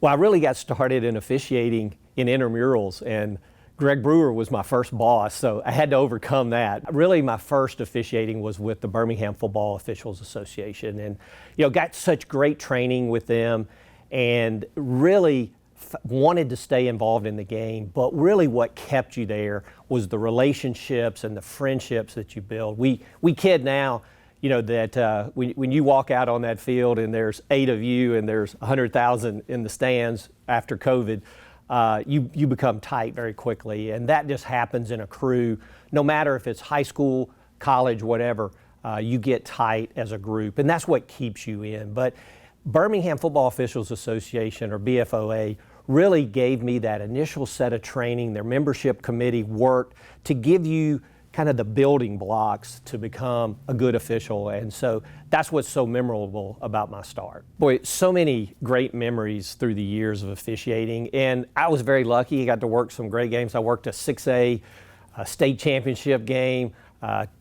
Well, I really got started in officiating in intramurals, and Greg Brewer was my first boss, so I had to overcome that. Really, my first officiating was with the Birmingham Football Officials Association, and got such great training with them, and really wanted to stay involved in the game. But really, what kept you there was the relationships and the friendships that you build. We kid now, that when you walk out on that field and there's 8 of you and there's 100,000 in the stands after COVID, you become tight very quickly. And that just happens in a crew. No matter if it's high school, college, whatever, you get tight as a group. And that's what keeps you in. But Birmingham Football Officials Association, or BFOA, really gave me that initial set of training. Their membership committee worked to give you kind of the building blocks to become a good official. And so that's what's so memorable about my start. Boy, so many great memories through the years of officiating. And I was very lucky. I got to work some great games. I worked a 6A state championship game,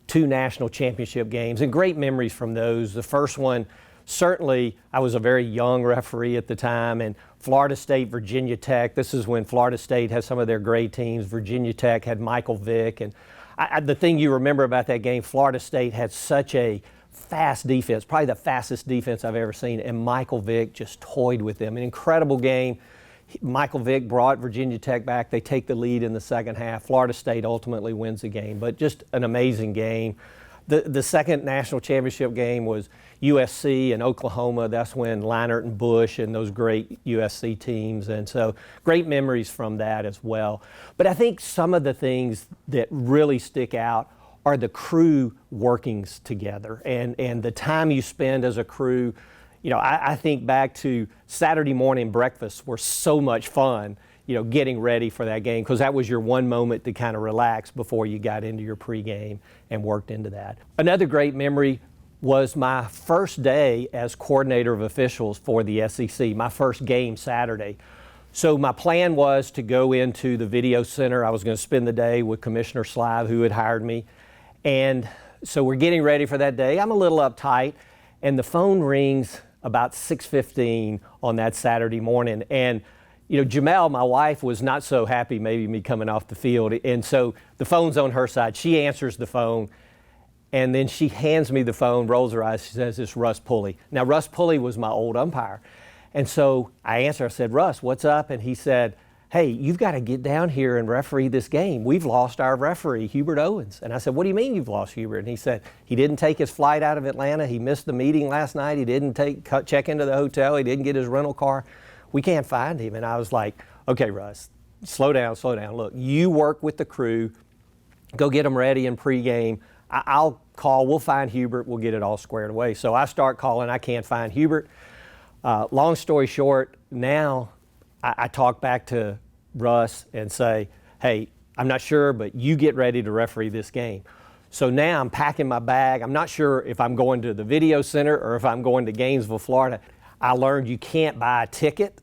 2 national championship games, and great memories from those. The first one, certainly, I was a very young referee at the time, and Florida State, Virginia Tech. This is when Florida State has some of their great teams. Virginia Tech had Michael Vick, and the thing you remember about that game, Florida State had such a fast defense, probably the fastest defense I've ever seen, and Michael Vick just toyed with them. An incredible game. Michael Vick brought Virginia Tech back. They take the lead in the second half. Florida State ultimately wins the game, but just an amazing game. The second national championship game was USC and Oklahoma. That's when Leinart and Bush and those great USC teams. And so great memories from that as well. But I think some of the things that really stick out are the crew workings together and the time you spend as a crew. I think back to Saturday morning breakfasts were so much fun, getting ready for that game, because that was your one moment to kind of relax before you got into your pregame and worked into that. Another great memory was my first day as coordinator of officials for the SEC, my first game Saturday. So my plan was to go into the video center. I was going to spend the day with Commissioner Slive, who had hired me. And so we're getting ready for that day. I'm a little uptight, and the phone rings about 6:15 on that Saturday morning. And Jamel, my wife, was not so happy maybe me coming off the field. And so the phone's on her side. She answers the phone, and then she hands me the phone, rolls her eyes. She says, "It's Russ Pulley." Now, Russ Pulley was my old umpire. And so I answered, I said, "Russ, what's up?" And he said, "Hey, you've got to get down here and referee this game. We've lost our referee, Hubert Owens." And I said, "What do you mean you've lost Hubert?" And he said, "He didn't take his flight out of Atlanta. He missed the meeting last night. He didn't check into the hotel. He didn't get his rental car. We can't find him." And I was like, "Okay, Russ, slow down. Look, you work with the crew. Go get them ready in pregame. I'll call. We'll find Hubert. We'll get it all squared away." So I start calling. I can't find Hubert. Long story short, now I talk back to Russ and say, "Hey, I'm not sure, but you get ready to referee this game." So now I'm packing my bag. I'm not sure if I'm going to the video center or if I'm going to Gainesville, Florida. I learned you can't buy a ticket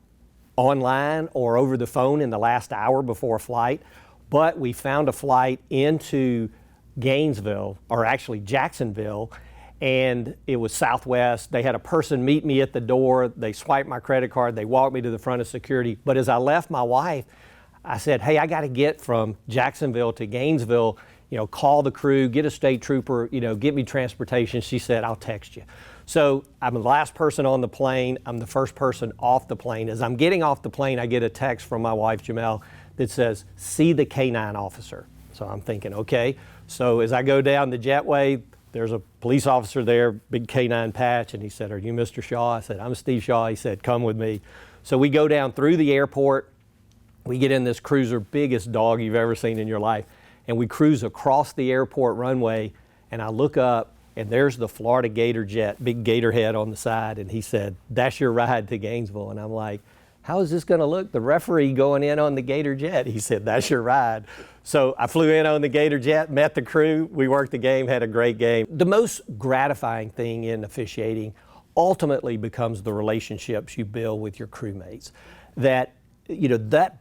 online or over the phone in the last hour before a flight, but we found a flight into Gainesville, or actually Jacksonville, and it was Southwest. They had a person meet me at the door. They swiped my credit card. They walked me to the front of security. But as I left my wife, I said, "Hey, I got to get from Jacksonville to Gainesville, call the crew, get a state trooper, get me transportation." She said, "I'll text you." So I'm the last person on the plane. I'm the first person off the plane. As I'm getting off the plane, I get a text from my wife, Jamel, that says, "See the K-9 officer." So I'm thinking, okay. So as I go down the jetway, there's a police officer there, big K-9 patch, and he said, "Are you Mr. Shaw?" I said, "I'm Steve Shaw." He said, "Come with me." So we go down through the airport. We get in this cruiser, biggest dog you've ever seen in your life, and we cruise across the airport runway, and I look up, and there's the Florida Gator jet, big gator head on the side, and he said, "That's your ride to Gainesville." And I'm like, "How is this going to look? The referee going in on the Gator jet." He said, "That's your ride." So I flew in on the Gator jet, met the crew, we worked the game, had a great game. The most gratifying thing in officiating ultimately becomes the relationships you build with your crewmates. That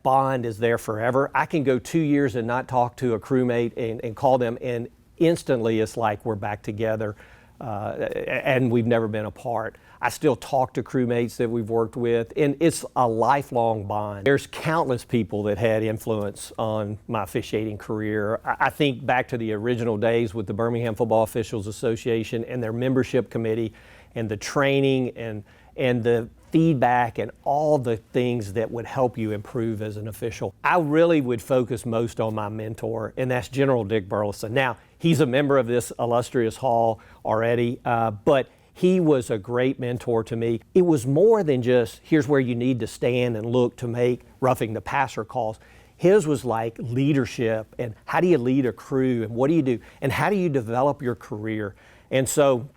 bond is there forever. I can go 2 years and not talk to a crewmate and call them, and instantly it's like we're back together and we've never been apart. I still talk to crewmates that we've worked with, and it's a lifelong bond. There's countless people that had influence on my officiating career. I think back to the original days with the Birmingham Football Officials Association and their membership committee, and the training and the feedback and all the things that would help you improve as an official. I really would focus most on my mentor, and that's General Dick Burleson. Now, he's a member of this illustrious hall already, but he was a great mentor to me. It was more than just, here's where you need to stand and look to make roughing the passer calls. His was like leadership, and how do you lead a crew, and what do you do, and how do you develop your career? And so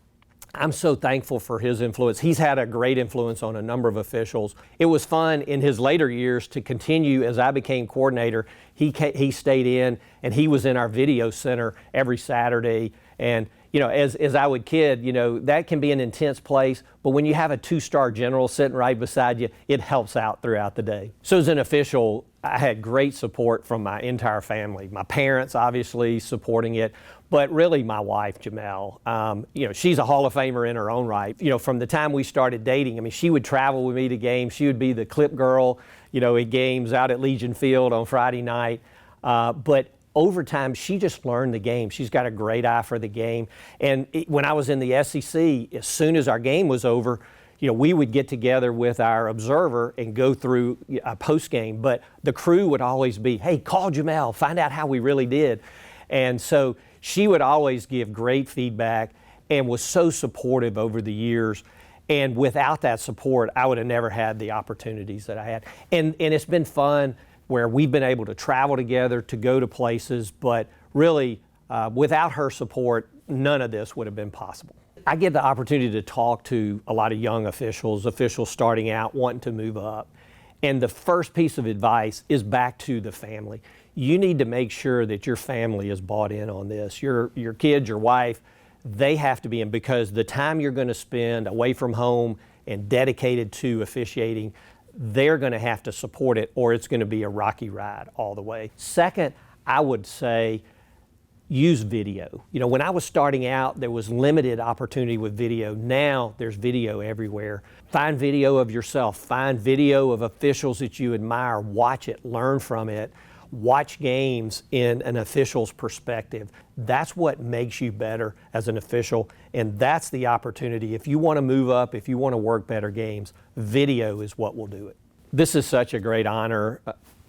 I'm so thankful for his influence. He's had a great influence on a number of officials. It was fun in his later years to continue. As I became coordinator, he stayed in, and he was in our video center every Saturday. And you know, as I would kid, you know, that can be an intense place, but when you have a 2-star general sitting right beside you, it helps out throughout the day. So as an official, I had great support from my entire family. My parents obviously supporting it, but really my wife, Jamel. You know, she's a Hall of Famer in her own right. You know, from the time we started dating, I mean, she would travel with me to games. She would be the clip girl, you know, at games out at Legion Field on Friday night. But over time, she just learned the game. She's got a great eye for the game. And when I was in the SEC, as soon as our game was over, you know, we would get together with our observer and go through a post game. But the crew would always be, hey, call Jamel, find out how we really did. And so she would always give great feedback and was so supportive over the years. And without that support, I would have never had the opportunities that I had. And it's been fun where we've been able to travel together, to go to places, but really, without her support, none of this would have been possible. I get the opportunity to talk to a lot of young officials starting out, wanting to move up. And the first piece of advice is back to the family. You need to make sure that your family is bought in on this. Your kids, your wife, they have to be in, because the time you're going to spend away from home and dedicated to officiating, they're going to have to support it, or it's going to be a rocky ride all the way. Second, I would say use video. You know, when I was starting out, there was limited opportunity with video. Now there's video everywhere. Find video of yourself. Find video of officials that you admire. Watch it. Learn from it. Watch games in an official's perspective. That's what makes you better as an official, and that's the opportunity. If you want to move up, if you want to work better games, video is what will do it. This is such a great honor,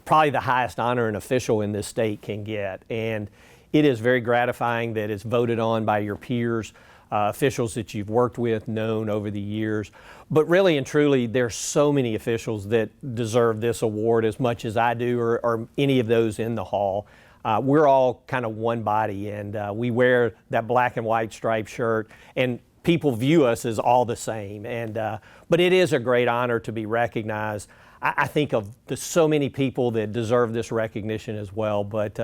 probably the highest honor an official in this state can get, and it is very gratifying that it's voted on by your peers, officials that you've worked with, known over the years. But really and truly, there's so many officials that deserve this award as much as I do, or any of those in the hall. We're all kind of one body, and we wear that black and white striped shirt, and people view us as all the same. And but it is a great honor to be recognized. I think of so many people that deserve this recognition as well, but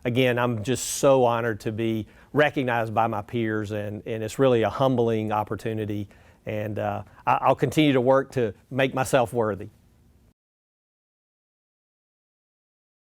again, I'm just so honored to be recognized by my peers, and it's really a humbling opportunity, and I'll continue to work to make myself worthy.